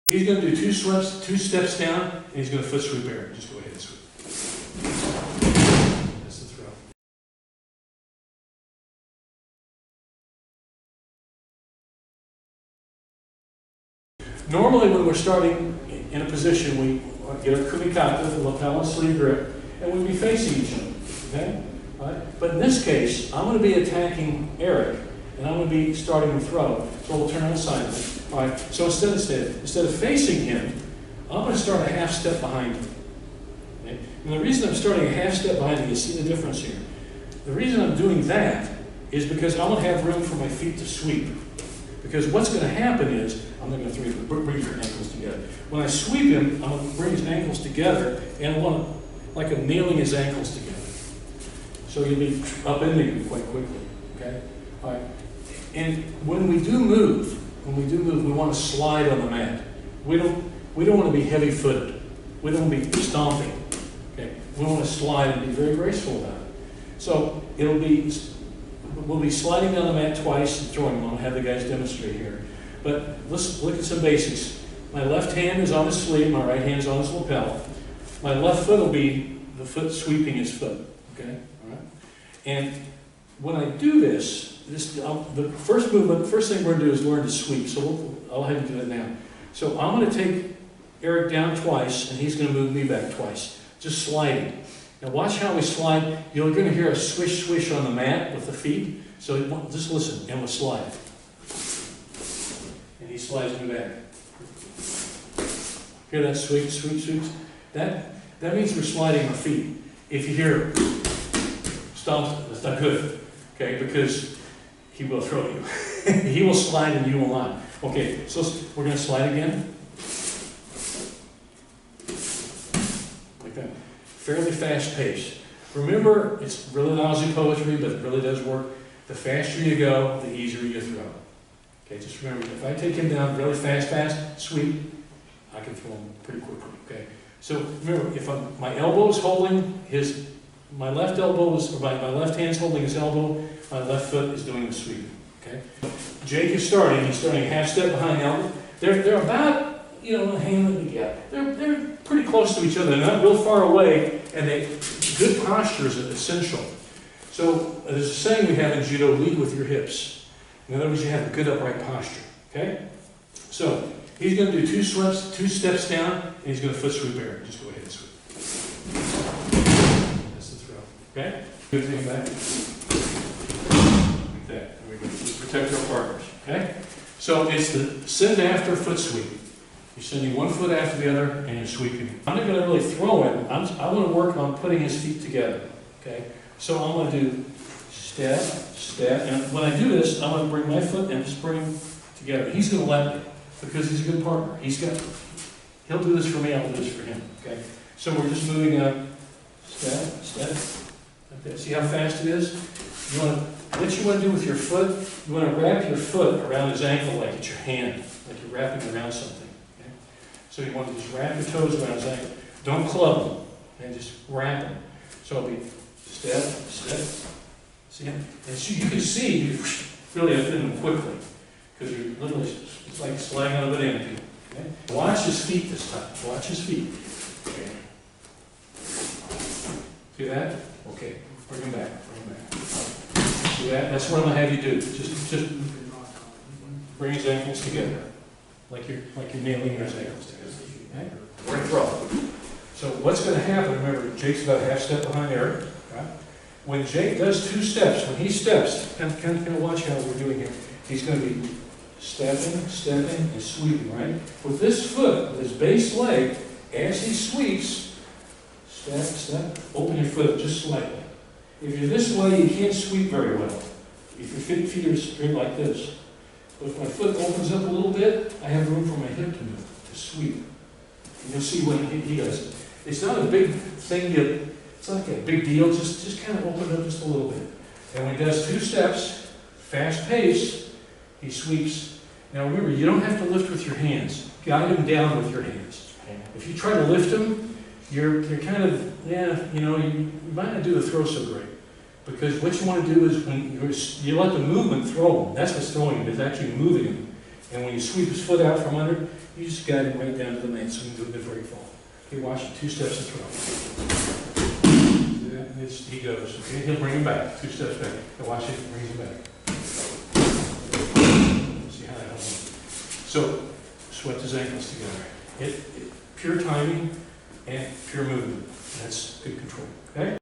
He's going to do two steps down, and he's going to foot sweep air. Just go ahead and sweep. That's the throw. Normally, when we're starting in a position, we get our kumikata, the lapel and sleeve grip, and we'll be facing each other. Okay? All right? But in this case, I'm going to be attacking Eric, and I'm going to be starting the throw. So we'll turn on sideways. All right. So instead of facing him, I'm going to start a half step behind him. Okay? And the reason I'm starting a half step behind him, you see the difference here. The reason I'm doing that is because I want to have room for my feet to sweep. Because what's going to happen is, I'm not going to bring your ankles together. When I sweep him, I'm going to bring his ankles together, and I want to, like I'm nailing his ankles together. So you'll be upending him quite quickly. Okay? All right. And when we do move, we want to slide on the mat. We don't want to be heavy-footed. We don't want to be stomping. Okay? We want to slide and be very graceful about it. So we'll be sliding down the mat twice and throwing. I'll have the guys demonstrate here. But let's look at some basics. My left hand is on his sleeve. My right hand is on his lapel. My left foot will be the foot sweeping his foot. Okay? All right. And when I do this, the first thing we're going to do is learn to sweep. So I'll have you do it now. So I'm going to take Eric down twice, and he's going to move me back twice. Just sliding. Now watch how we slide. You're going to hear a swish, swish on the mat with the feet. So just listen, and we'll slide. And he slides me back. Hear that sweep, sweep, sweep? That means we're sliding our feet. If you hear stomps, that's not good. Okay, because he will throw you. He will slide and you will not. Okay, so we're going to slide again. Like that. Fairly fast pace. Remember, it's really lousy poetry, but it really does work. The faster you go, the easier you throw. Okay, just remember, if I take him down really fast, sweep, I can throw him pretty quickly. Okay, so remember, if my elbow is holding my left elbow is, or my left hand's holding his elbow, my left foot is doing the sweep. Okay? Jake is starting. He's starting a half step behind elbow. They're about, hanging together. They're pretty close to each other. They're not real far away, and good posture is essential. So there's a saying we have in Judo: lead with your hips. In other words, you have a good upright posture. Okay? So he's going to do two steps down, and he's going to foot sweep air. Just go ahead and sweep. Okay? Good thing back. Like that. There we go. We protect our partners. Okay? So it's the send after foot sweep. You're sending one foot after the other and you're sweeping. I'm not going to really throw him. I want to work on putting his feet together. Okay? So I'm going to do step, step. And when I do this, I'm going to bring my foot and just bring him together. He's going to let me because he's a good partner. He'll do this for me, I'll do this for him. Okay? So we're just moving up. Step, step. Okay, see how fast it is? What you want to do with your foot, you want to wrap your foot around his ankle like it's your hand, like you're wrapping around something. Okay? So you want to just wrap your toes around his ankle. Don't club them, and just wrap them. So it'll be step, step. See? And so you can see, you really have to them quickly, because you're literally, it's like sliding on a banana peel. Okay? Watch his feet this time. Watch his feet. Okay. See that? Okay, bring him back, See that? That's what I'm going to have you do. Just bring his ankles together, like you're nailing his ankles together. Okay? We're going to throw. So what's going to happen? Remember, Jake's about a half step behind Eric. Right? When Jake does two steps, when he steps, kind of watch how we're doing here. He's going to be stepping, and sweeping. Right? With this foot, with his base leg, as he sweeps. Step, step, open your foot just slightly. If you're this way, you can't sweep very well. If your feet are straight like this. But if my foot opens up a little bit, I have room for my hip to move, to sweep. And you'll see when he does it. It's not a big thing, it's not like a big deal, just kind of open it up just a little bit. And when he does two steps, fast pace, he sweeps. Now remember, you don't have to lift with your hands. Guide him down with your hands. If you try to lift him, you're kind of, you might not do the throw so great. Because what you want to do is when you let the movement throw him, that's what's throwing him, it's actually moving him. And when you sweep his foot out from under, you just guide him right down to the mat so he can do it before he falls. Okay, watch it, 2 steps and throw. He goes, okay, he'll bring him back, 2 steps back. And watch it, brings him back. See how that helps him. So, sweat his ankles together. Pure timing and pure movement. That's good control, okay?